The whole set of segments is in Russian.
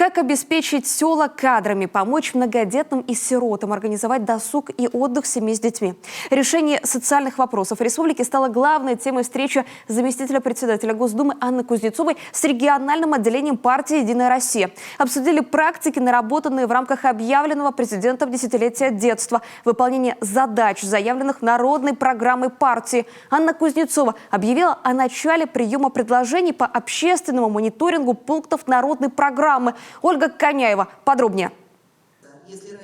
Как обеспечить села кадрами, помочь многодетным и сиротам, организовать досуг и отдых семьи с детьми? Решение социальных вопросов республики стало главной темой встречи заместителя председателя Госдумы Анны Кузнецовой с региональным отделением партии «Единая Россия». Обсудили практики, наработанные в рамках объявленного президентом десятилетия детства, выполнение задач, заявленных народной программой партии. Анна Кузнецова объявила о начале приема предложений по общественному мониторингу пунктов народной программы. Ольга Коняева подробнее.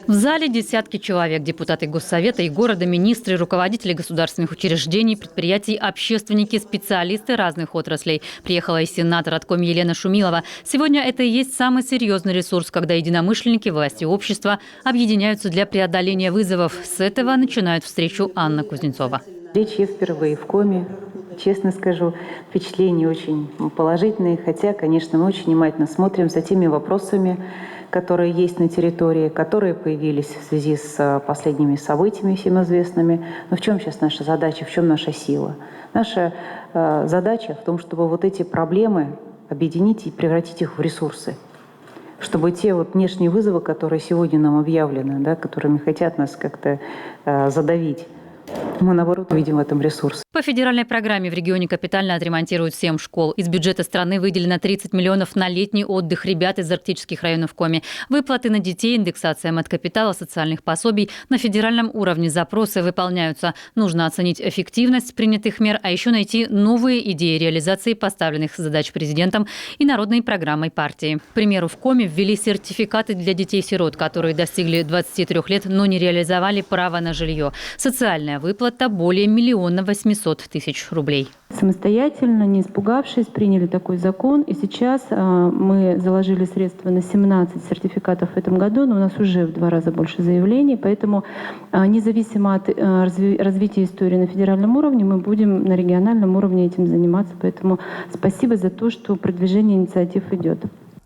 В зале десятки человек. Депутаты Госсовета и города, министры, руководители государственных учреждений, предприятий, общественники, специалисты разных отраслей. Приехала и сенатор от Коми Елена Шумилова. Сегодня это и есть самый серьезный ресурс, когда единомышленники, власти и общества объединяются для преодоления вызовов. С этого начинает встречу Анна Кузнецова. Речь я впервые в Коми. Честно скажу, впечатления очень положительные, хотя, конечно, мы очень внимательно смотрим за теми вопросами, которые есть на территории, которые появились в связи с последними событиями всем известными. Но в чем сейчас наша задача, в чем наша сила? Наша задача в том, чтобы вот эти проблемы объединить и превратить их в ресурсы. Чтобы те вот внешние вызовы, которые сегодня нам объявлены, да, которыми хотят нас как-то задавить, мы, наоборот, видим в этом ресурс. По федеральной программе в регионе капитально отремонтируют 7 школ. Из бюджета страны выделено 30 миллионов на летний отдых ребят из арктических районов Коми. Выплаты на детей, индексация маткапитала, социальных пособий. На федеральном уровне запросы выполняются. Нужно оценить эффективность принятых мер, а еще найти новые идеи реализации поставленных задач президентом и народной программой партии. К примеру, в Коми ввели сертификаты для детей-сирот, которые достигли 23 лет, но не реализовали право на жилье. Социальная выплата более 1 800 000 рублей. Самостоятельно, не испугавшись, приняли такой закон. И сейчас мы заложили средства на 17 сертификатов в этом году, но у нас уже в 2 раза больше заявлений. Поэтому независимо от развития истории на федеральном уровне, мы будем на региональном уровне этим заниматься. Поэтому спасибо за то, что продвижение инициатив идет.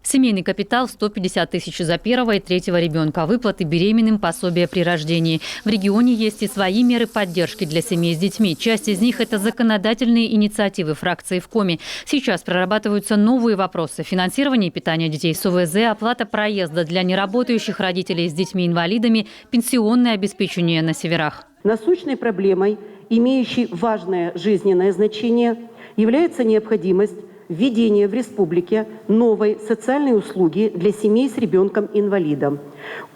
Семейный капитал – 150 000 за первого и третьего ребенка. Выплаты беременным, пособия при рождении. В регионе есть и свои меры поддержки для семей с детьми. Часть из них – это законодательные инициативы фракции в Коми. Сейчас прорабатываются новые вопросы: финансирование и питание детей с ОВЗ, оплата проезда для неработающих родителей с детьми-инвалидами, пенсионное обеспечение на северах. Насущной проблемой, имеющей важное жизненное значение, является необходимость введение в республике новой социальной услуги для семей с ребенком-инвалидом,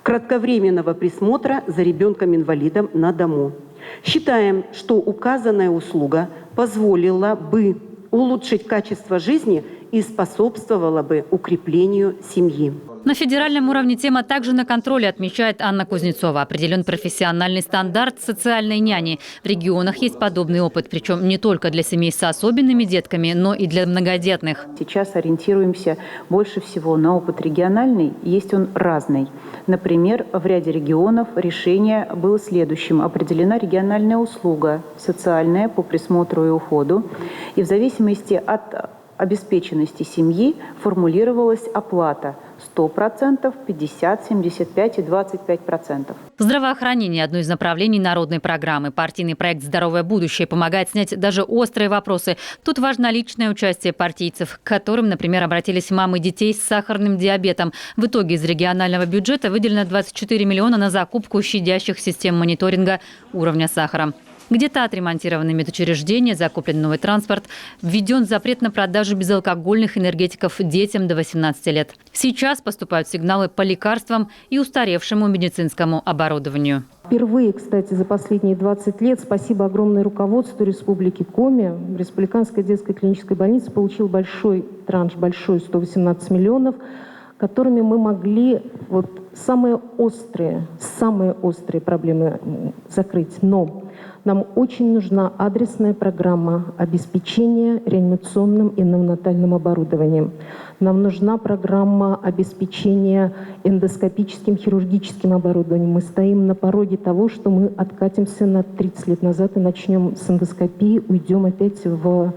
кратковременного присмотра за ребенком-инвалидом на дому. Считаем, что указанная услуга позволила бы улучшить качество жизни и способствовала бы укреплению семьи. На федеральном уровне тема также на контроле, отмечает Анна Кузнецова. Определен профессиональный стандарт социальной няни. В регионах есть подобный опыт, причем не только для семей с особенными детками, но и для многодетных. Сейчас ориентируемся больше всего на опыт региональный, есть он разный. Например, в ряде регионов решение было следующим. Определена региональная услуга социальная по присмотру и уходу. И в зависимости от обеспеченности семьи формулировалась оплата 100%, 50%, 75% и 25%. Здравоохранение – одно из направлений народной программы. Партийный проект «Здоровое будущее» помогает снять даже острые вопросы. Тут важно личное участие партийцев, к которым, например, обратились мамы детей с сахарным диабетом. В итоге из регионального бюджета выделено 24 миллиона на закупку щадящих систем мониторинга уровня сахара. Где-то отремонтированы медучреждения, закуплен новый транспорт, введен запрет на продажу безалкогольных энергетиков детям до 18 лет. Сейчас поступают сигналы по лекарствам и устаревшему медицинскому оборудованию. Впервые, кстати, за последние 20 лет, спасибо огромное руководству Республики Коми, Республиканская детская клиническая больница получила большой транш, 118 миллионов, которыми мы могли самые острые проблемы закрыть. Но нам очень нужна адресная программа обеспечения реанимационным и неонатальным оборудованием. Нам нужна программа обеспечения эндоскопическим, хирургическим оборудованием. Мы стоим на пороге того, что мы откатимся на 30 лет назад и начнем с эндоскопии, уйдем опять в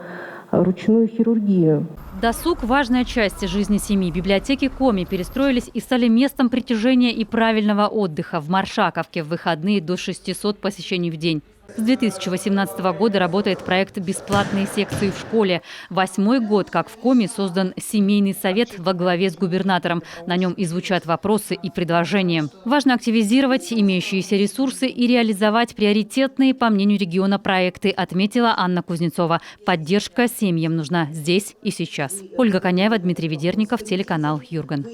ручную хирургию. Досуг – важная часть жизни семьи. Библиотеки Коми перестроились и стали местом притяжения и правильного отдыха. В Маршаковке в выходные до 600 посещений в день. С 2018 года работает проект «Бесплатные секции в школе». 8-й год, как в Коми создан семейный совет во главе с губернатором. На нем и звучат вопросы и предложения. Важно активизировать имеющиеся ресурсы и реализовать приоритетные, по мнению региона, проекты, отметила Анна Кузнецова. Поддержка семьям нужна здесь и сейчас. Ольга Коняева, Дмитрий Ведерников, телеканал «Юрган».